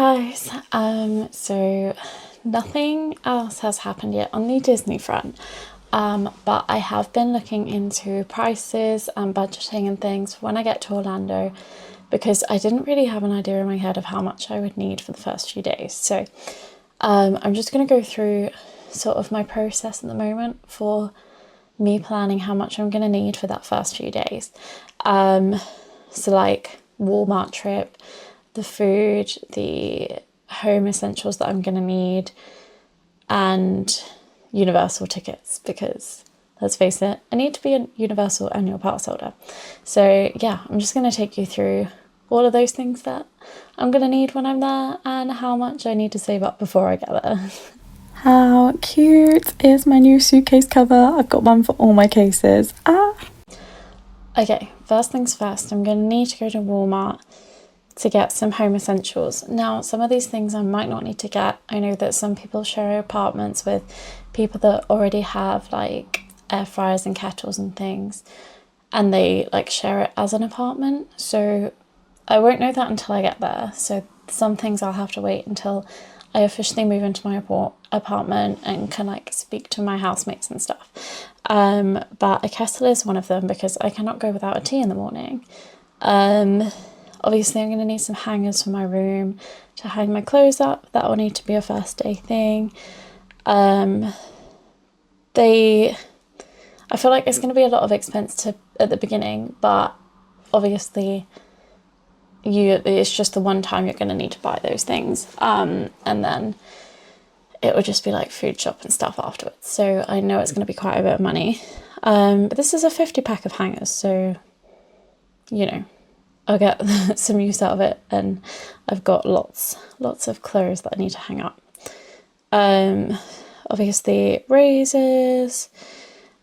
guys, so nothing else has happened yet on the Disney front, but I have been looking into prices and budgeting and things when I get to Orlando, because I didn't really have an idea in my head of how much I would need for the first few days. So I'm just going to go through sort of my process at the moment for me planning how much I'm going to need for that first few days. So like Walmart trip, the food, the home essentials that I'm going to need, and Universal tickets, because let's face it, I need to be a Universal annual pass holder. So yeah, I'm just going to take you through all of those things that I'm going to need when I'm there and how much I need to save up before I get there. How cute is my new suitcase cover? I've got one for all my cases. Okay, first things first, I'm going to need to go to Walmart to get some home essentials. Now, some of these things I might not need to get. I know that some people share apartments with people that already have like air fryers and kettles and things, and they like share it as an apartment. So I won't know that until I get there. So some things I'll have to wait until I officially move into my apartment and can like speak to my housemates and stuff. But a kettle is one of them because I cannot go without a tea in the morning. Obviously I'm going to need some hangers for my room to hang my clothes up. That will need to be a first day thing. I feel like it's going to be a lot of expense at the beginning, but obviously it's just the one time you're going to need to buy those things. And then it will just be like food shop and stuff afterwards. So I know it's going to be quite a bit of money. But this is a 50 pack of hangers, so you know, I'll get some use out of it, and I've got lots of clothes that I need to hang up. Obviously razors,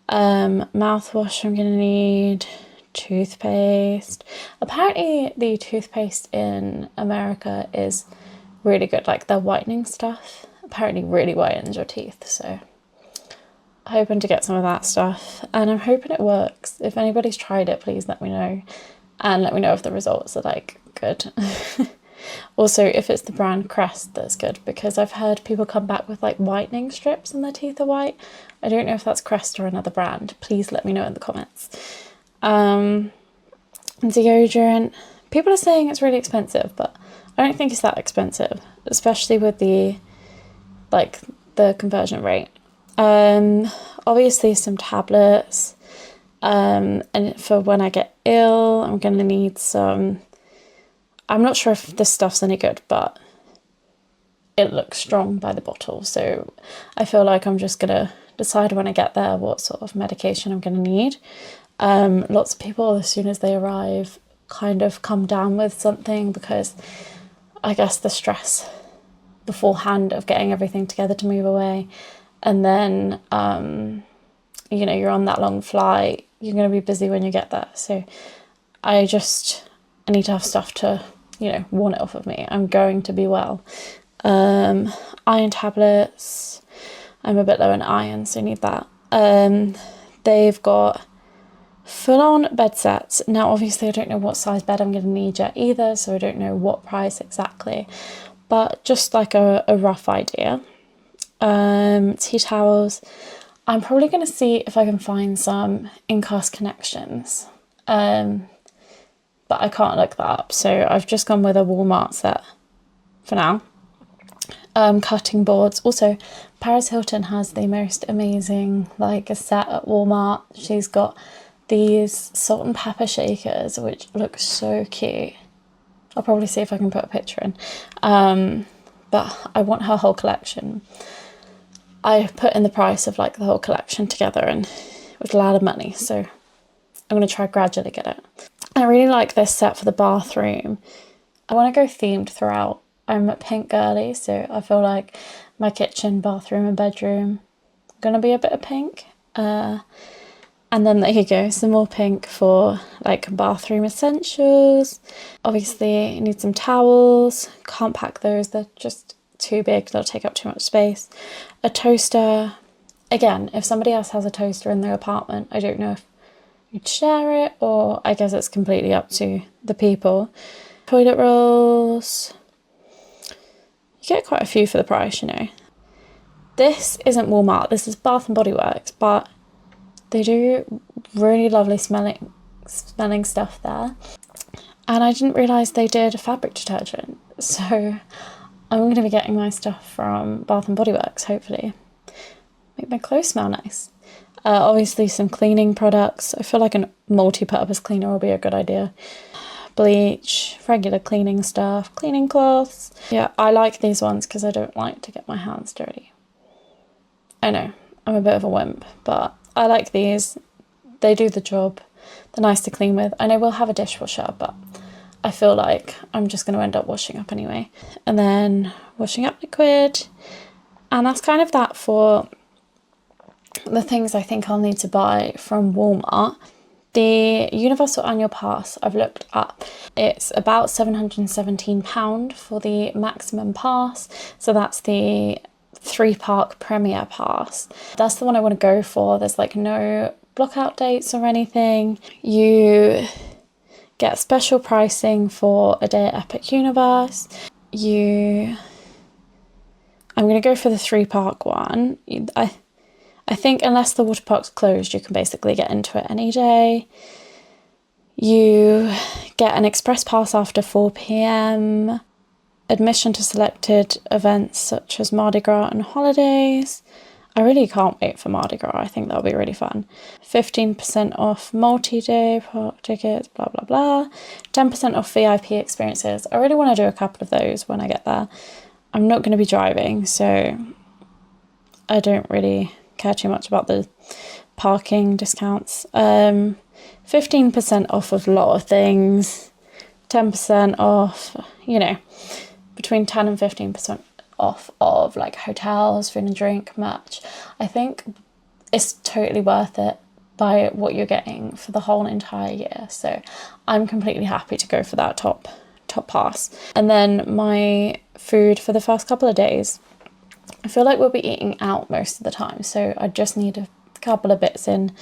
mouthwash I'm gonna need, toothpaste. Apparently the toothpaste in America is really good, like their whitening stuff apparently really whitens your teeth, so hoping to get some of that stuff, and I'm hoping it works. If anybody's tried it, please let me know, and let me know if the results are like good. Also, if it's the brand Crest that's good, because I've heard people come back with like whitening strips and their teeth are white. I don't know if that's Crest or another brand. Please let me know in the comments. Deodorant. People are saying it's really expensive, but I don't think it's that expensive, especially with the conversion rate. Obviously some tablets. And for when I get ill, I'm going to need some, I'm not sure if this stuff's any good, but it looks strong by the bottle. So I feel like I'm just going to decide when I get there what sort of medication I'm going to need. Lots of people, as soon as they arrive, kind of come down with something, because I guess the stress beforehand of getting everything together to move away, and then you know, you're on that long flight, you're going to be busy when you get there. So I need to have stuff to, you know, warn it off of me. I'm going to be well. Iron tablets. I'm a bit low in iron, so I need that. They've got full-on bed sets. Now, obviously, I don't know what size bed I'm going to need yet either, so I don't know what price exactly. But just like a rough idea. Tea towels. I'm probably going to see if I can find some in-cast connections, but I can't look that up, so I've just gone with a Walmart set for now. Cutting boards. Also, Paris Hilton has the most amazing like a set at Walmart. She's got these salt and pepper shakers, which look so cute. I'll probably see if I can put a picture in, but I want her whole collection. I put in the price of like the whole collection together, and it was a lot of money, so I'm going to try gradually get it. I really like this set for the bathroom. I want to go themed throughout. I'm a pink girly, so I feel like my kitchen, bathroom and bedroom are going to be a bit of pink. And then there you go, some more pink for like bathroom essentials. Obviously you need some towels. Can't pack those, they're just too big, they'll take up too much space. A toaster. Again, if somebody else has a toaster in their apartment, I don't know if you'd share it, or I guess it's completely up to the people. Toilet rolls, get quite a few for the price, you know. This isn't Walmart, this is Bath and Body Works, but they do really lovely smelling stuff there. And I didn't realise they did fabric detergent. So I'm going to be getting my stuff from Bath and Body Works, hopefully. Make my clothes smell nice. Obviously some cleaning products. I feel like a multi-purpose cleaner will be a good idea. Bleach, regular cleaning stuff, cleaning cloths. Yeah, I like these ones because I don't like to get my hands dirty. I know, I'm a bit of a wimp, but I like these. They do the job. They're nice to clean with. I know we'll have a dishwasher, but I feel like I'm just going to end up washing up anyway. And then washing up liquid. And that's kind of that for the things I think I'll need to buy from Walmart. The Universal Annual Pass I've looked up. It's about £717 for the maximum pass. So that's the 3-park Premier Pass. That's the one I want to go for. There's like no blockout dates or anything. You get special pricing for a day at Epic Universe. I'm going to go for the 3-park one. I think unless the water park's closed, you can basically get into it any day. You get an express pass after 4 p.m, admission to selected events such as Mardi Gras and holidays. I really can't wait for Mardi Gras. I think that'll be really fun. 15% off multi-day park tickets, blah, blah, blah. 10% off VIP experiences. I really want to do a couple of those when I get there. I'm not going to be driving, so I don't really care too much about the parking discounts. 15% off of a lot of things. 10% off, you know, between 10 and 15% off of like hotels, food and drink, merch. I think it's totally worth it by what you're getting for the whole entire year. So I'm completely happy to go for that top pass. And then my food for the first couple of days, I feel like we'll be eating out most of the time. So I just need a couple of bits in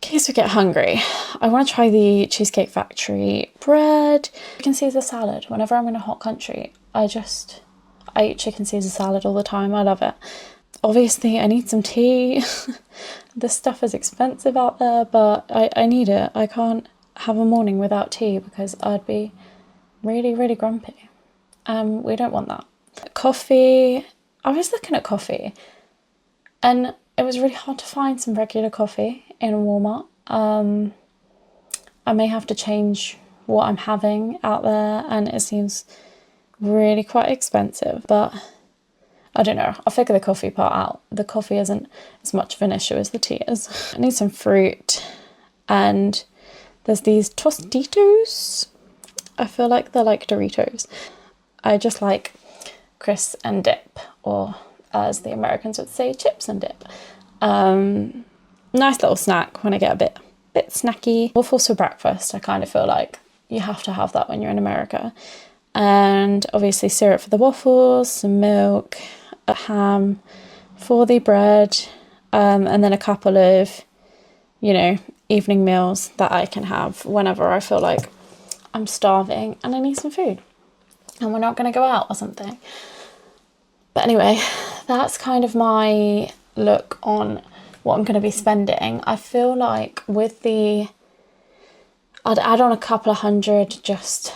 case we get hungry. I want to try the Cheesecake Factory bread. Chicken Caesar salad. Whenever I'm in a hot country, I eat chicken Caesar salad all the time. I love it. Obviously, I need some tea. This stuff is expensive out there, but I need it. I can't have a morning without tea because I'd be really, really grumpy. We don't want that. Coffee. I was looking at coffee and it was really hard to find some regular coffee in Walmart. I may have to change what I'm having out there, and it seems really quite expensive, but I don't know. I'll figure the coffee part out. The coffee isn't as much of an issue as the tea is. I need some fruit, and there's these Tostitos. I feel like they're like Doritos. I just like crisp and dip, or as the Americans would say, chips and dip. Nice little snack when I get a bit snacky. Waffles for breakfast. I kind of feel like you have to have that when you're in America. And obviously syrup for the waffles, some milk, a ham for the bread, and then a couple of, you know, evening meals that I can have whenever I feel like I'm starving and I need some food and we're not going to go out or something. But anyway, that's kind of my look on what I'm going to be spending. I feel like I'd add on a couple of hundred just,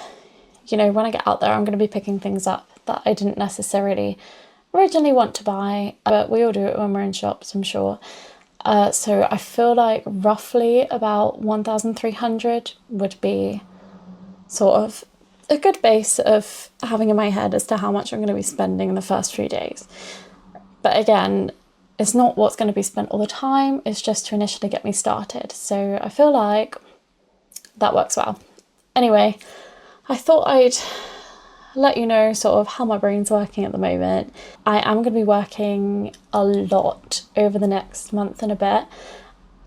you know, when I get out there, I'm going to be picking things up that I didn't necessarily originally want to buy, but we all do it when we're in shops, I'm sure. So I feel like roughly about 1,300 would be sort of a good base of having in my head as to how much I'm going to be spending in the first few days. But again, it's not what's going to be spent all the time, it's just to initially get me started. So I feel like that works well. Anyway, I thought I'd let you know sort of how my brain's working at the moment. I am going to be working a lot over the next month and a bit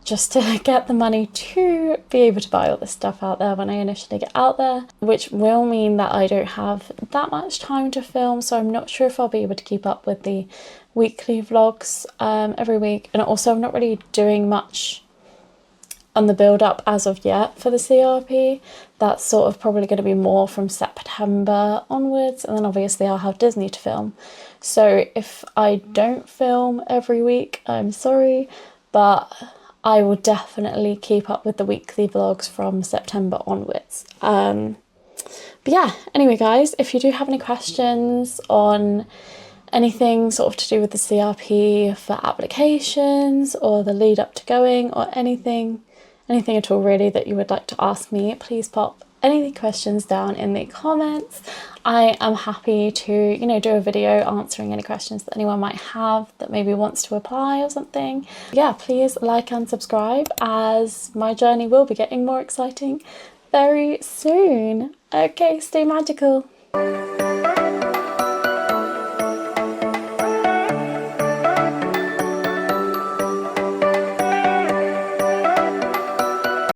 just to get the money to be able to buy all this stuff out there when I initially get out there, which will mean that I don't have that much time to film, so I'm not sure if I'll be able to keep up with the weekly vlogs every week. And also I'm not really doing much on the build up as of yet for the CRP. That's sort of probably going to be more from September onwards, and then obviously I'll have Disney to film. So if I don't film every week, I'm sorry, but I will definitely keep up with the weekly vlogs from September onwards. But yeah, anyway guys, if you do have any questions on anything sort of to do with the CRP for applications or the lead up to going, or anything at all really that you would like to ask me, please pop any questions down in the comments. I am happy to, you know, do a video answering any questions that anyone might have that maybe wants to apply or something. Yeah, please like and subscribe, as my journey will be getting more exciting very soon. Okay, stay magical.